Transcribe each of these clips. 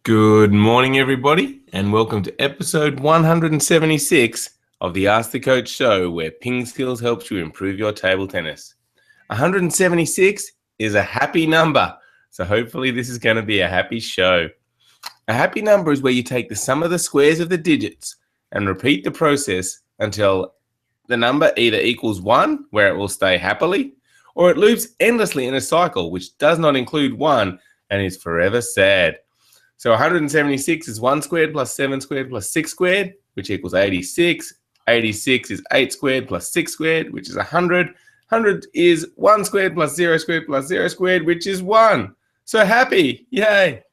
Good morning, everybody, and welcome to episode 176 of the Ask the Coach show, where PingSkills helps you improve your table tennis. 176 is a happy number, so hopefully this is going to be a happy show. A happy number is where you take the sum of the squares of the digits and repeat the process until the number either equals 1, where it will stay happily, or it loops endlessly in a cycle, which does not include 1 and is forever sad. So 176 is 1 squared plus 7 squared plus 6 squared, which equals 86. 86 is 8 squared plus 6 squared, which is 100. 100 is 1 squared plus 0 squared plus 0 squared, which is 1. So happy, yay.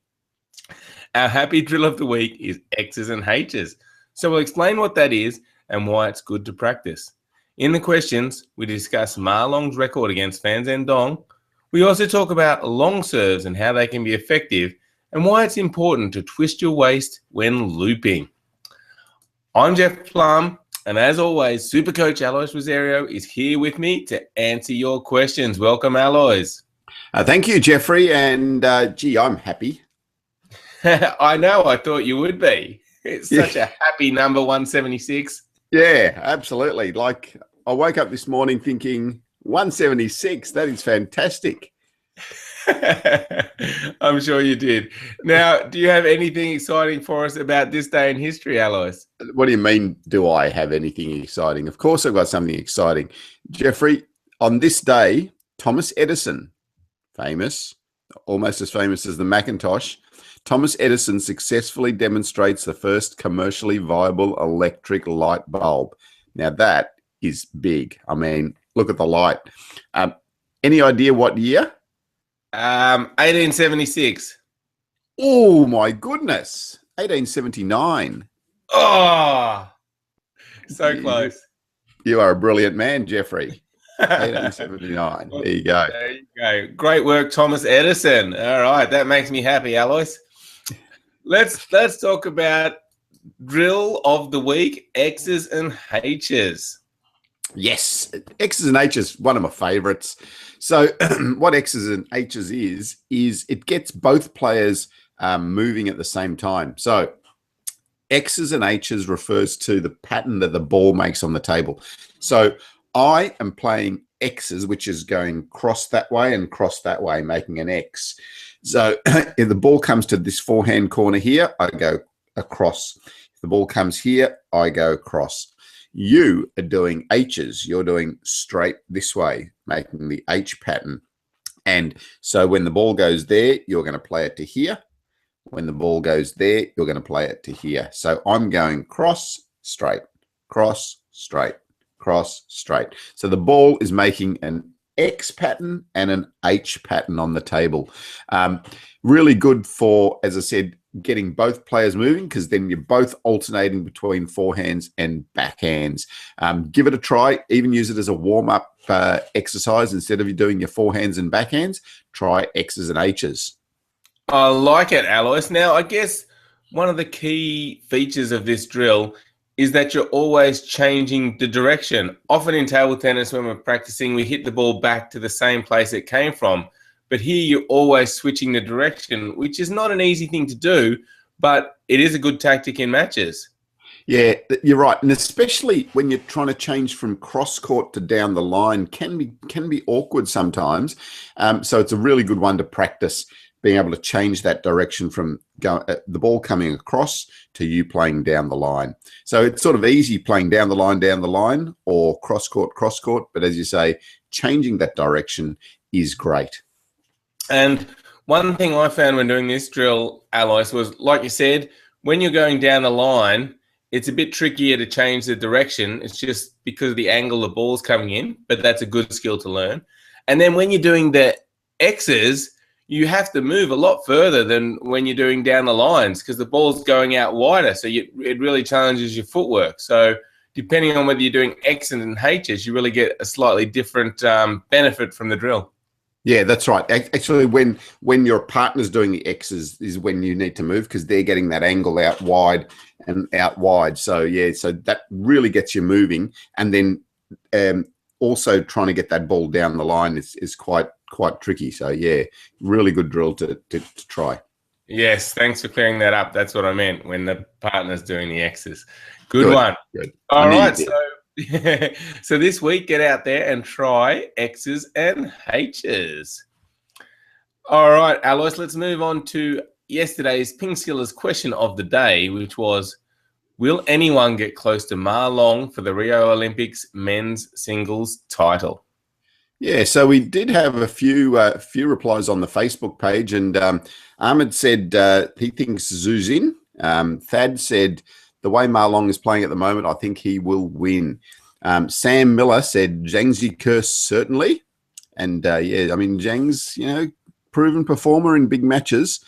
Our happy drill of the week is X's and H's. So we'll explain what that is and why it's good to practice. In the questions, we discuss Ma Long's record against Fan Zhendong. We also talk about long serves and how they can be effective, and why it's important to twist your waist when looping. I'm Jeff Plum, and as always, Super Coach Alois Rosario is here with me to answer your questions. Welcome, Alois. Thank you, Jeffrey, and gee, I'm happy. I know, I thought you would be. It's such a happy number, 176. Yeah, absolutely. Like, I woke up this morning thinking, 176, that is fantastic. I'm sure you did. Now, do you have anything exciting for us about this day in history, Alois? What do you mean, do I have anything exciting? Of course I've got something exciting. Jeffrey, on this day, Thomas Edison, famous, almost as famous as the Macintosh, Thomas Edison successfully demonstrates the first commercially viable electric light bulb. Now, that is big. I mean, look at the light. Any idea what year? 1876. Oh my goodness, 1879. Oh, so close. You are a brilliant man, Jeffrey. 1879. There you go. There you go. Great work, Thomas Edison. All right, that makes me happy, Alois. Let's talk about drill of the week, X's and H's. Yes, X's and H's, one of my favorites. So what X's and H's is it gets both players moving at the same time. So X's and H's refers to the pattern that the ball makes on the table. So I am playing X's, which is going cross that way and cross that way, making an X. So if the ball comes to this forehand corner here, I go across. If the ball comes here, I go across. You are doing H's. You're doing straight this way, making the H pattern. And so when the ball goes there, you're going to play it to here. When the ball goes there, you're going to play it to here. So I'm going cross, straight, cross, straight, cross, straight. So the ball is making an X pattern and an H pattern on the table. Really good for, as I said, getting both players moving, because then you're both alternating between forehands and backhands. Give it a try. Even use it as a warm-up exercise. Instead of you doing your forehands and backhands, try X's and H's. I like it, Alois. Now, I guess one of the key features of this drill is that you're always changing the direction. Often in table tennis, when we're practicing, we hit the ball back to the same place it came from. But here you're always switching the direction, which is not an easy thing to do, but it is a good tactic in matches. Yeah, you're right. And especially when you're trying to change from cross court to down the line can be awkward sometimes. So it's a really good one to practice, being able to change that direction from the ball coming across to you playing down the line. So it's sort of easy playing down the line, or cross court. But as you say, changing that direction is great. And one thing I found when doing this drill, Alois, was, like you said, when you're going down the line, it's a bit trickier to change the direction. It's just because of the angle the ball's coming in, but that's a good skill to learn. And then when you're doing the X's, you have to move a lot further than when you're doing down the lines, because the ball's going out wider. So it really challenges your footwork. So depending on whether you're doing X's and H's, you really get a slightly different benefit from the drill. Yeah, that's right. Actually, when your partner's doing the X's is when you need to move, because they're getting that angle out wide. So yeah, so that really gets you moving. And then also trying to get that ball down the line is quite tricky. So yeah, really good drill to try. Yes, thanks for clearing that up. That's what I meant when the partner's doing the X's. Good Good, one. good. I All knew you right, did. so so this week, get out there and try X's and H's. All right, Alois, let's move on to yesterday's PingSkills question of the day, which was, will anyone get close to Ma Long for the Rio Olympics men's singles title? Yeah, so we did have a few replies on the Facebook page, and Ahmed said he thinks Zhu's in. Thad said the way Marlong is playing at the moment, I think he will win. Sam Miller said Zhang's curse certainly, and yeah, I mean Zhang's proven performer in big matches.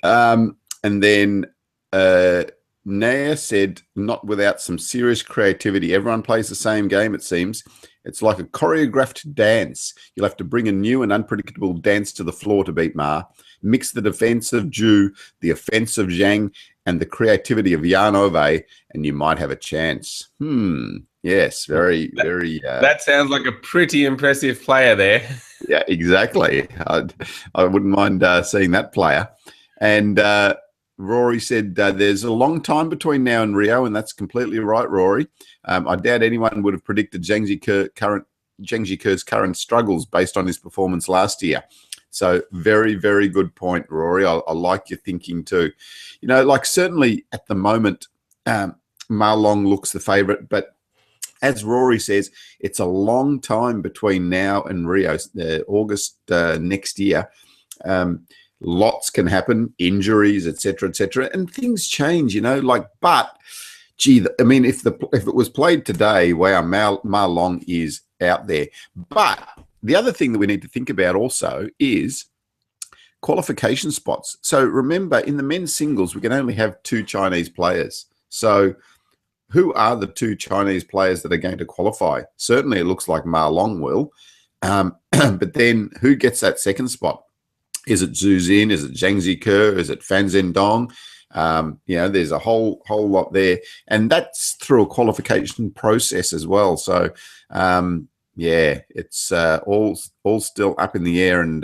And then Naya said not without some serious creativity. Everyone plays the same game, it seems. It's like a choreographed dance. You'll have to bring a new and unpredictable dance to the floor to beat Ma. Mix the defense of Zhu, the offense of Zhang, and the creativity of Yan Ove, and you might have a chance. Yes, very. That sounds like a pretty impressive player there. Yeah, exactly. I wouldn't mind seeing that player. And Rory said there's a long time between now and Rio, and that's completely right, Rory. I doubt anyone would have predicted Zhang Jike's current struggles based on his performance last year. So very, very good point, Rory. I like your thinking too. Like certainly at the moment, Ma Long looks the favourite, but as Rory says, it's a long time between now and Rio, August next year. Lots can happen, injuries, etc., and things change. But gee, I mean, if it was played today, wow, Ma Long is out there. But the other thing that we need to think about also is qualification spots. So remember, in the men's singles, we can only have 2 Chinese players. So who are the 2 Chinese players that are going to qualify? Certainly, it looks like Ma Long will. But then who gets that second spot? Is it Zhu Xin? Is it Zhang Zike? Is it Fan Zhendong? There's a whole lot there, and that's through a qualification process as well. So, it's all still up in the air, and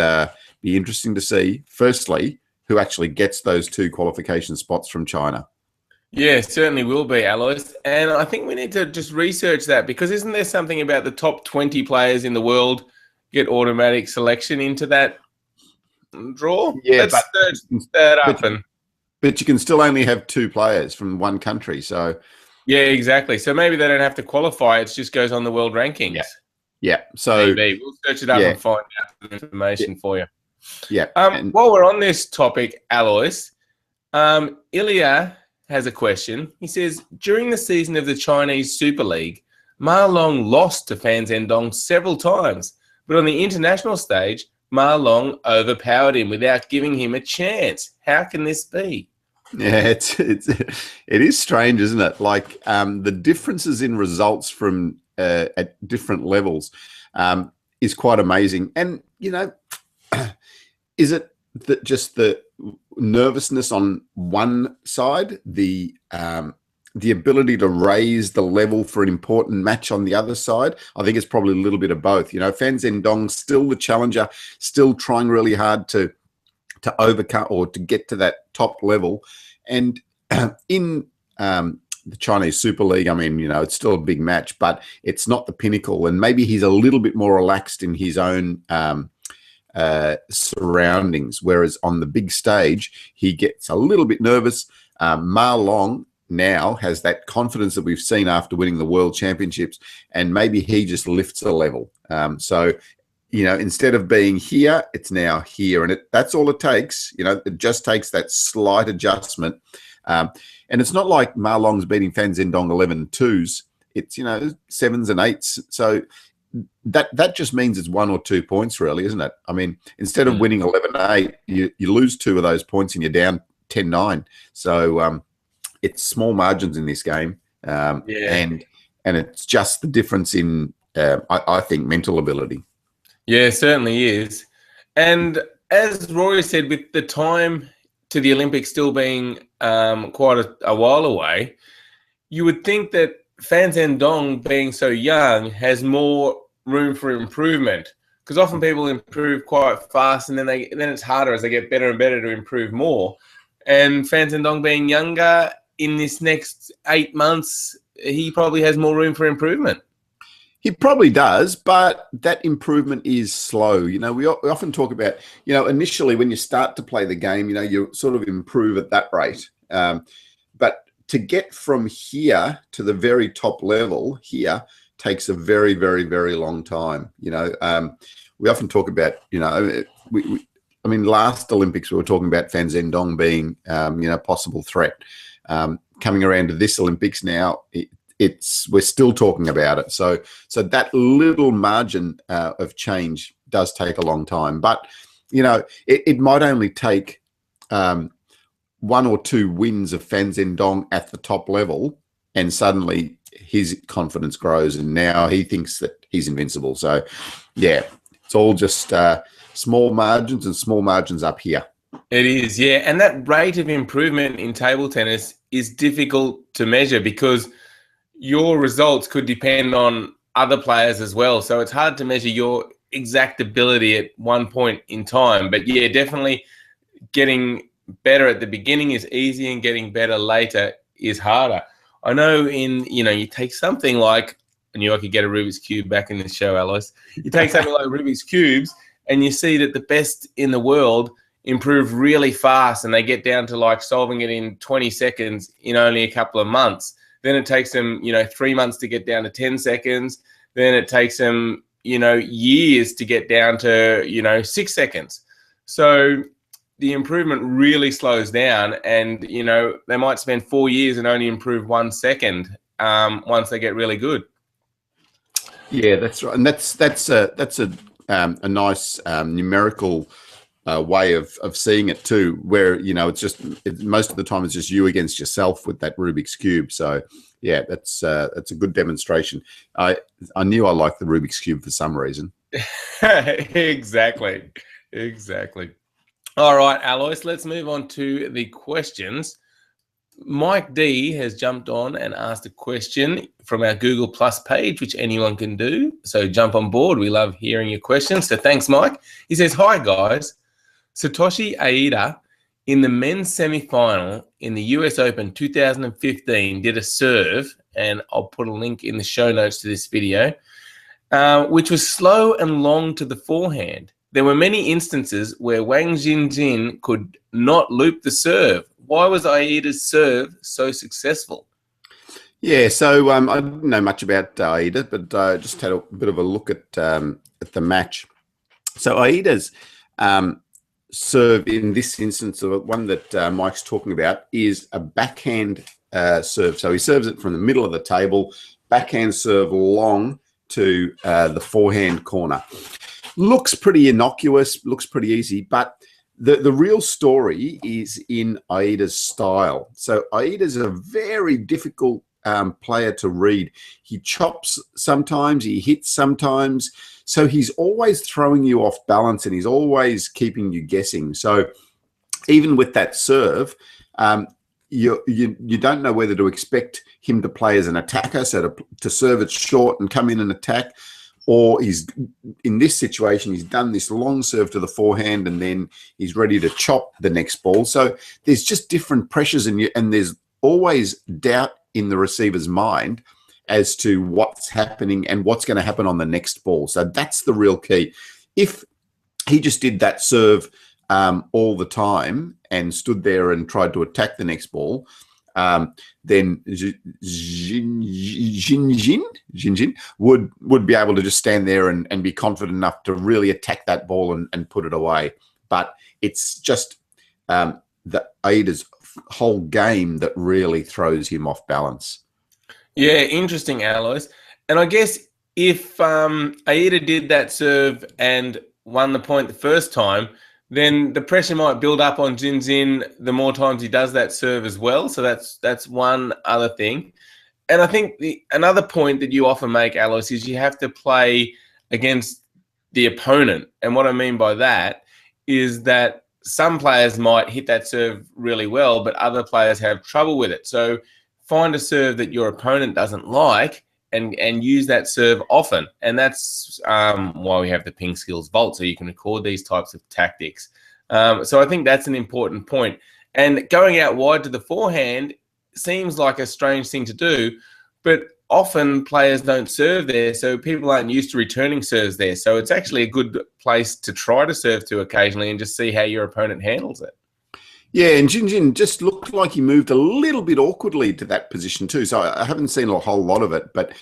be interesting to see. Firstly, who actually gets those 2 qualification spots from China? Yeah, certainly will be, Alois. And I think we need to just research that, because isn't there something about the top 20 players in the world get automatic selection into that draw? Yeah, Let's search that up. But you can still only have 2 players from one country. So yeah, exactly. So maybe they don't have to qualify. It just goes on the world rankings. Yeah. So maybe we'll search it up and find out some information for you. Yeah. While we're on this topic, Alois, Ilya has a question. He says, during the season of the Chinese Super League, Ma Long lost to Fan Zhendong several times, but on the international stage, Ma Long overpowered him without giving him a chance. How can this be? Yeah, it is strange, isn't it? Like the differences in results from at different levels is quite amazing. And is it that just the nervousness on one side, the ability to raise the level for an important match on the other side? I think it's probably a little bit of both. Fan Zhendong still the challenger, still trying really hard to overcome or to get to that top level. And in the Chinese Super League, I mean, it's still a big match, but it's not the pinnacle. And maybe he's a little bit more relaxed in his own surroundings, whereas on the big stage, he gets a little bit nervous. Ma Long now has that confidence that we've seen after winning the World Championships, and maybe he just lifts a level. So instead of being here, it's now here. And that's all it takes. It just takes that slight adjustment. And it's not like Ma Long's beating Fan Zhendong 11-2s. It's, 7s and 8s. So that just means it's 1 or 2 points, really, isn't it? I mean, instead of winning 11-8, you lose 2 of those points and you're down 10-9. So it's small margins in this game. And it's just the difference in, I think, mental ability. Yeah, it certainly is. And as Rory said, with the time to the Olympics still being quite a while away, you would think that Fan Zhendong, being so young, has more room for improvement, because often people improve quite fast, and then it's harder as they get better and better to improve more. And Fan Zhendong being younger, in this next 8 months, he probably has more room for improvement. He probably does, but that improvement is slow. We often talk about, initially when you start to play the game, you sort of improve at that rate. But to get from here to the very top level here takes a very, very, very long time. We often talk about, last Olympics we were talking about Fan Zhendong being, possible threat. Coming around to this Olympics now, we're still talking about it. So that little margin of change does take a long time. But it might only take 1 or 2 wins of Fan Zhendong at the top level, and suddenly his confidence grows, and now he thinks that he's invincible. So yeah, it's all just small margins and small margins up here. It is, yeah. And that rate of improvement in table tennis is difficult to measure because your results could depend on other players as well. So it's hard to measure your exact ability at one point in time. But yeah, definitely getting better at the beginning is easy, and getting better later is harder. I know you take something like, I knew I could get a Rubik's Cube back in the show, Alois. You take something like Rubik's Cubes and you see that the best in the world improve really fast, and they get down to like solving it in 20 seconds in only a couple of months. Then it takes them, 3 months to get down to 10 seconds. Then it takes them, years to get down to, 6 seconds. So the improvement really slows down, and, they might spend 4 years and only improve 1 second once they get really good. Yeah, that's right. And that's a nice numerical way of seeing it too, where most of the time it's just you against yourself with that Rubik's Cube. So yeah, that's a good demonstration. I knew I liked the Rubik's Cube for some reason. Exactly. All right, Alois, let's move on to the questions. Mike D has jumped on and asked a question from our Google Plus page, which anyone can do. So jump on board. We love hearing your questions. So thanks, Mike. He says, "Hi guys, Satoshi Aida in the men's semi-final in the US Open 2015 did a serve," and I'll put a link in the show notes to this video, "which was slow and long to the forehand. There were many instances where Wang Jinjin could not loop the serve. Why was Aida's serve so successful?" Yeah, so I didn't know much about Aida, but I just had a bit of a look at the match. So Aida's serve in this instance, the one that Mike's talking about, is a backhand serve. So he serves it from the middle of the table, backhand serve long to the forehand corner. Looks pretty innocuous, looks pretty easy, but the real story is in Aida's style. So Aida's a very difficult player to read. He chops sometimes, he hits sometimes. So he's always throwing you off balance, and he's always keeping you guessing. So even with that serve, you don't know whether to expect him to play as an attacker, so to serve it short and come in and attack, or he's in this situation, he's done this long serve to the forehand and then he's ready to chop the next ball. So there's just different pressures in you, and there's always doubt in the receiver's mind as to what's happening and what's going to happen on the next ball. So that's the real key. If he just did that serve all the time and stood there and tried to attack the next ball, then Jinjin would be able to just stand there and be confident enough to really attack that ball and put it away. But it's just the Aida's whole game that really throws him off balance. Yeah, interesting, Alois. And I guess if Aida did that serve and won the point the first time, then the pressure might build up on Jinjin the more times he does that serve as well. So that's one other thing. And I think another point that you often make, Alois, is you have to play against the opponent. And what I mean by that is that some players might hit that serve really well, but other players have trouble with it. So find a serve that your opponent doesn't like and use that serve often. And that's why we have the PingSkills Vault, so you can record these types of tactics. So I think that's an important point. And going out wide to the forehand seems like a strange thing to do, but often players don't serve there, so people aren't used to returning serves there. So it's actually a good place to try to serve to occasionally and just see how your opponent handles it. Yeah, and Jinjin just looked like he moved a little bit awkwardly to that position too. So I haven't seen a whole lot of it, but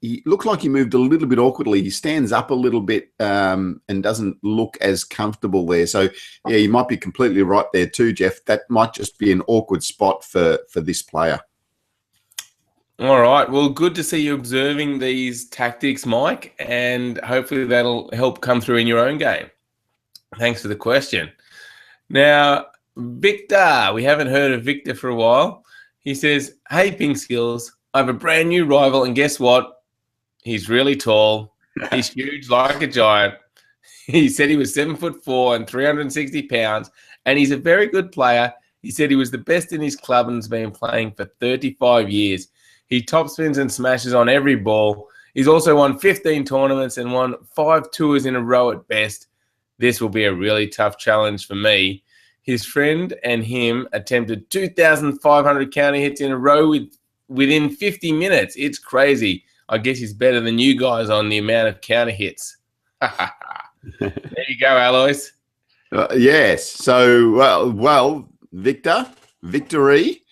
he looked like he moved a little bit awkwardly. He stands up a little bit and doesn't look as comfortable there. So, yeah, you might be completely right there too, Jeff. That might just be an awkward spot for this player. All right. Well, good to see you observing these tactics, Mike, and hopefully that'll help come through in your own game. Thanks for the question. Now, Victor, we haven't heard of Victor for a while. He says, hey, PingSkills, I have a brand new rival, and guess what? He's really tall. He's huge like a giant. He said he was 7'4" and 360 pounds, and he's a very good player. He said he was the best in his club and has been playing for 35 years. He top spins and smashes on every ball. He's also won 15 tournaments and won 5 tours in a row at best. This will be a really tough challenge for me. His friend and him attempted 2,500 counter hits in a row within 50 minutes. It's crazy. I guess he's better than you guys on the amount of counter hits. There you go, Alois. Yes. So, well, Victor, victory.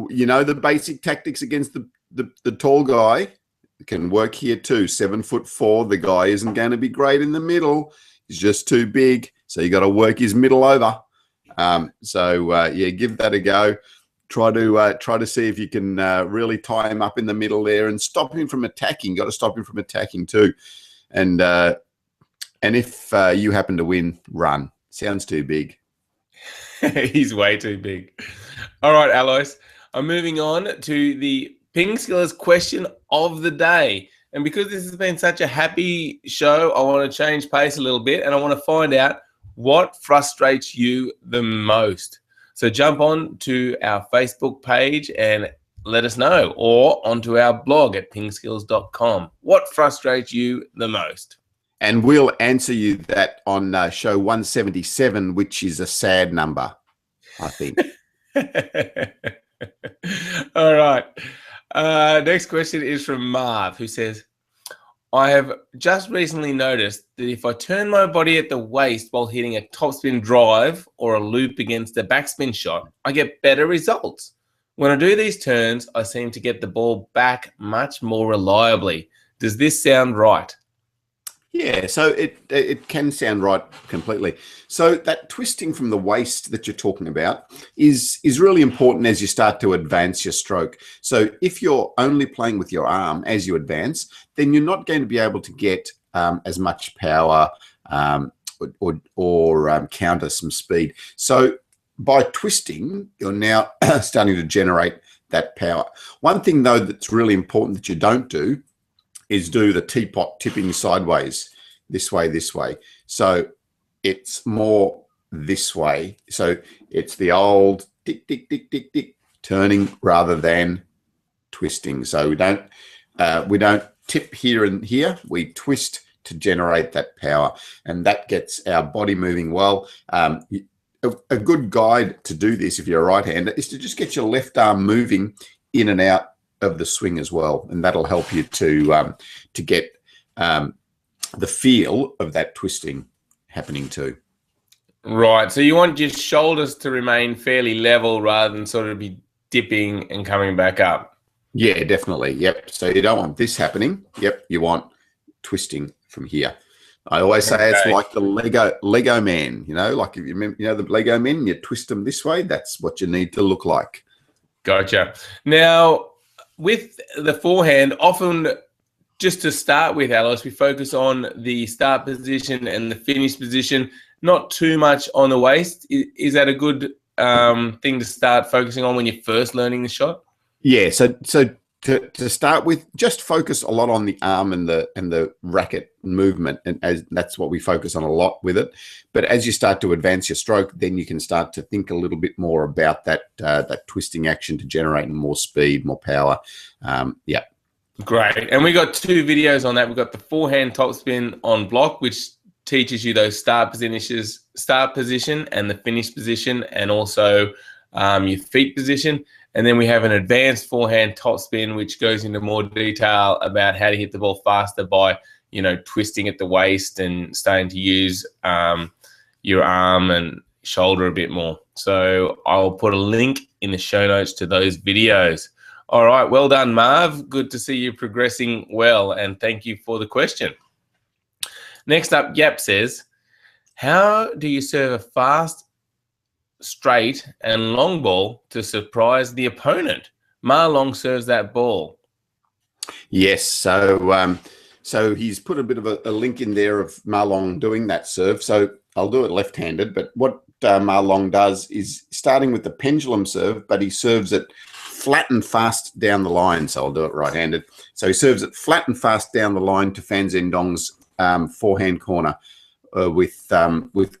You know, the basic tactics against the tall guy can work here too. 7'4". The guy isn't going to be great in the middle. He's just too big. So you got to work his middle over. Yeah, give that a go. Try to see if you can really tie him up in the middle there and stop him from attacking. Got to stop him from attacking too. And if you happen to win, run. Sounds too big. He's way too big. All right, Alois. I'm moving on to the PingSkills question of the day. And because this has been such a happy show, I want to change pace a little bit, and I want to find out what frustrates you the most. So jump on to our Facebook page and let us know, or onto our blog at pingskills.com. What frustrates you the most? And we'll answer you that on show 177, which is a sad number, I think. All right. Next question is from Marv, who says, I have just recently noticed that if I turn my body at the waist while hitting a topspin drive or a loop against a backspin shot, I get better results. When I do these turns, I seem to get the ball back much more reliably. Does this sound right? Yeah, so it can sound right completely. So that twisting from the waist that you're talking about is really important as you start to advance your stroke. So if you're only playing with your arm as you advance, then you're not going to be able to get as much power or counter some speed. So by twisting, you're now starting to generate that power. One thing, though, that's really important that you don't do is do the teapot tipping sideways, this way. So it's more this way. So it's the old tick, tick, tick, tick, tick, turning rather than twisting. So we don't tip here and here. We twist to generate that power, and that gets our body moving well. A good guide to do this, if you're a right-hander, is to just get your left arm moving in and out of the swing as well, and that'll help you to get the feel of that twisting happening too. Right. So you want your shoulders to remain fairly level rather than sort of be dipping and coming back up. Yeah, definitely. Yep. So you don't want this happening. Yep. You want twisting from here. I always say it's like the Lego man. You know, like if you remember, the Lego men, you twist them this way. That's what you need to look like. Gotcha. Now, with the forehand, often just to start with, Alice, we focus on the start position and the finish position, not too much on the waist. Is that a good thing to start focusing on when you're first learning the shot? Yeah. So to start with, just focus a lot on the arm and the racket movement, and as that's what we focus on a lot with it. But as you start to advance your stroke, then you can start to think a little bit more about that twisting action to generate more speed, more power. Yeah. Great. And we got 2 videos on that. We've got the forehand topspin on block, which teaches you those start position and the finish position, and also your feet position. And then we have an advanced forehand topspin, which goes into more detail about how to hit the ball faster by, twisting at the waist and starting to use your arm and shoulder a bit more. So I'll put a link in the show notes to those videos. All right. Well done, Marv. Good to see you progressing well. And thank you for the question. Next up, Yap says, how do you serve a fast, straight and long ball to surprise the opponent? Ma Long serves that ball. Yes. So he's put a bit of a link in there of Ma Long doing that serve. So I'll do it left-handed, but what Ma Long does is starting with the pendulum serve, but he serves it flat and fast down the line. So I'll do it right-handed. So he serves it flat and fast down the line to Fan Zhendong's forehand corner with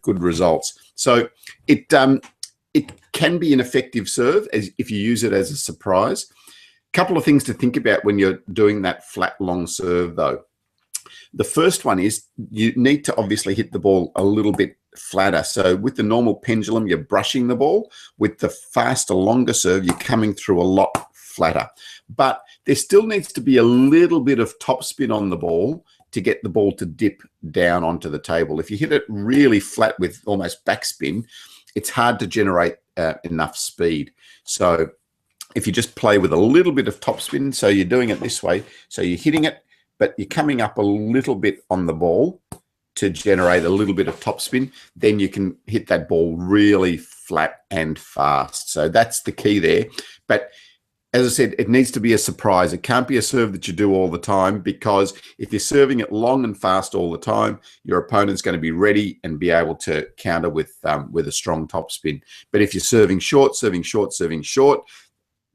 good results. So it can be an effective serve if you use it as a surprise. Couple of things to think about when you're doing that flat long serve, though. The first one is you need to obviously hit the ball a little bit flatter. So with the normal pendulum, you're brushing the ball. With the faster, longer serve, you're coming through a lot flatter. But there still needs to be a little bit of topspin on the ball to get the ball to dip down onto the table. If you hit it really flat with almost backspin, it's hard to generate enough speed. So if you just play with a little bit of topspin, so you're doing it this way, so you're hitting it, but you're coming up a little bit on the ball to generate a little bit of topspin, then you can hit that ball really flat and fast. So that's the key there. But as I said, it needs to be a surprise. It can't be a serve that you do all the time, because if you're serving it long and fast all the time, your opponent's going to be ready and be able to counter with a strong topspin. But if you're serving short,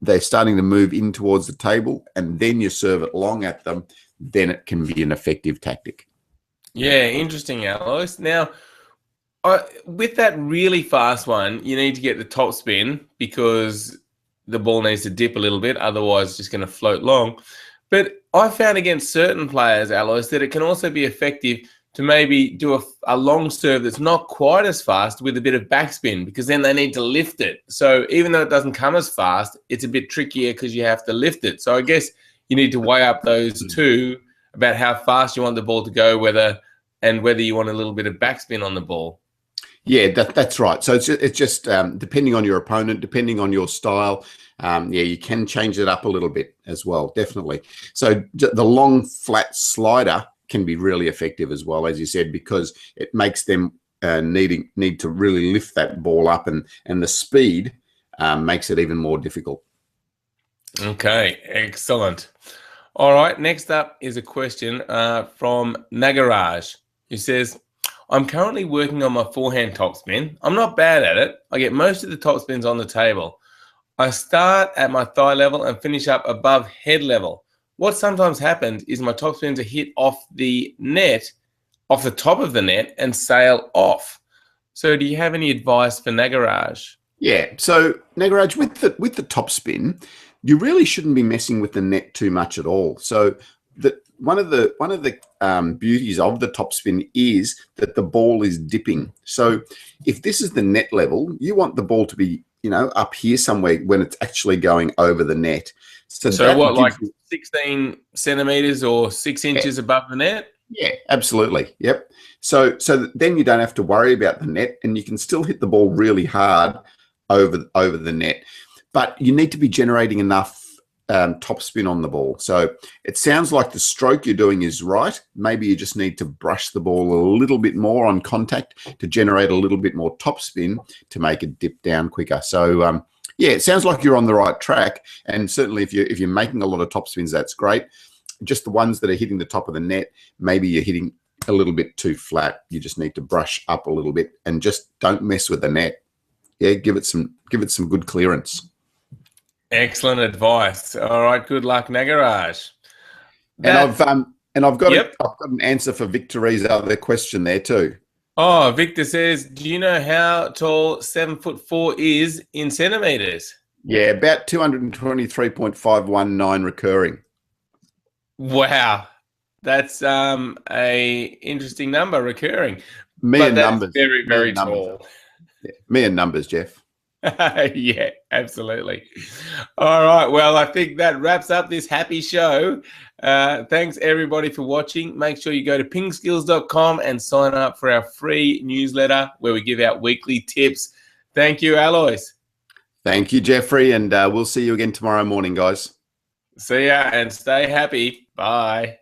they're starting to move in towards the table, and then you serve it long at them, then it can be an effective tactic. Yeah, interesting, Alois. Now, with that really fast one, you need to get the top spin because the ball needs to dip a little bit, otherwise it's just going to float long. But I found against certain players, Alois, that it can also be effective to maybe do a long serve that's not quite as fast with a bit of backspin, because then they need to lift it. So even though it doesn't come as fast, it's a bit trickier because you have to lift it. So I guess you need to weigh up those two about how fast you want the ball to go, whether you want a little bit of backspin on the ball. Yeah, that's right. So it's just depending on your opponent, depending on your style. You can change it up a little bit as well, definitely. So the long, flat slider can be really effective as well, as you said, because it makes them need to really lift that ball up, and the speed makes it even more difficult. Okay, excellent. All right, next up is a question from Nagaraj, who says, I'm currently working on my forehand topspin. I'm not bad at it. I get most of the topspins on the table. I start at my thigh level and finish up above head level. What sometimes happens is my topspins are hit off the net, off the top of the net, and sail off. So do you have any advice for Nagaraj? Yeah, so Nagaraj, with the topspin, you really shouldn't be messing with the net too much at all. So one of the beauties of the topspin is that the ball is dipping. So if this is the net level, you want the ball to be, up here somewhere when it's actually going over the net. So what, like 16 centimeters or 6 inches above the net? Yeah, absolutely. Yep. So then you don't have to worry about the net, and you can still hit the ball really hard over the net. But you need to be generating enough topspin on the ball. So it sounds like the stroke you're doing is right. Maybe you just need to brush the ball a little bit more on contact to generate a little bit more topspin to make it dip down quicker. So yeah, it sounds like you're on the right track. And certainly if you're making a lot of topspins, that's great. Just the ones that are hitting the top of the net, maybe you're hitting a little bit too flat. You just need to brush up a little bit and just don't mess with the net. Yeah, give it some good clearance. Excellent advice. All right, good luck, Nagaraj. And That's I've got yep. I've got an answer for Victory's other question there too. Oh, Victor says, do you know how tall 7'4" is in centimeters? Yeah, about 223.519 recurring. Wow. That's a interesting number recurring. Me But and that's numbers. very, Me very and numbers. tall. Yeah. Me and numbers, Jeff. Yeah, absolutely. All right. Well, I think that wraps up this happy show. Thanks, everybody, for watching. Make sure you go to pingskills.com and sign up for our free newsletter where we give out weekly tips. Thank you, Alois. Thank you, Jeffrey. And we'll see you again tomorrow morning, guys. See ya and stay happy. Bye.